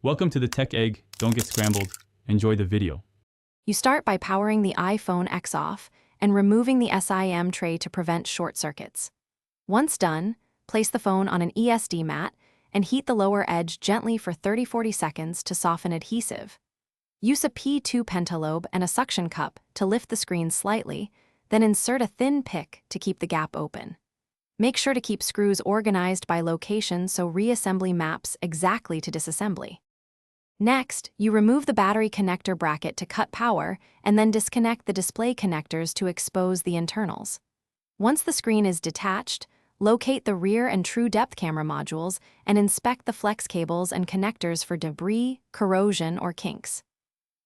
Welcome to the Tech Egg. Don't get scrambled. Enjoy the video. You start by powering the iPhone X off and removing the SIM tray to prevent short circuits. Once done, place the phone on an ESD mat and heat the lower edge gently for 30–40 seconds to soften adhesive. Use a P2 pentalobe and a suction cup to lift the screen slightly, then insert a thin pick to keep the gap open. Make sure to keep screws organized by location so reassembly maps exactly to disassembly. Next, you remove the battery connector bracket to cut power and then disconnect the display connectors to expose the internals. Once the screen is detached, locate the rear and true depth camera modules and inspect the flex cables and connectors for debris, corrosion, or kinks.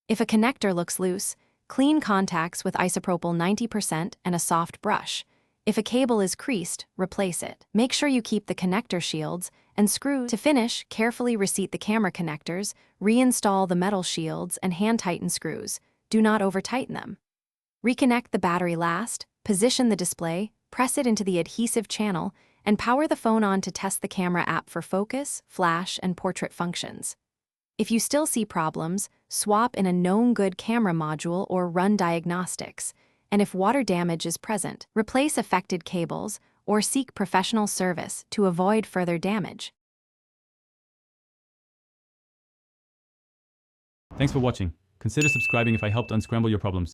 If a connector looks loose, clean contacts with isopropyl 90% and a soft brush. If a cable is creased, replace it. Make sure you keep the connector shields and screws. To finish, carefully reseat the camera connectors, reinstall the metal shields, and hand-tighten screws. Do not over-tighten them. Reconnect the battery last, position the display, press it into the adhesive channel, and power the phone on to test the camera app for focus, flash, and portrait functions. If you still see problems, swap in a known good camera module or run diagnostics. And if water damage is present, replace affected cables or seek professional service to avoid further damage. Thanks for watching. Consider subscribing if I helped unscramble your problems.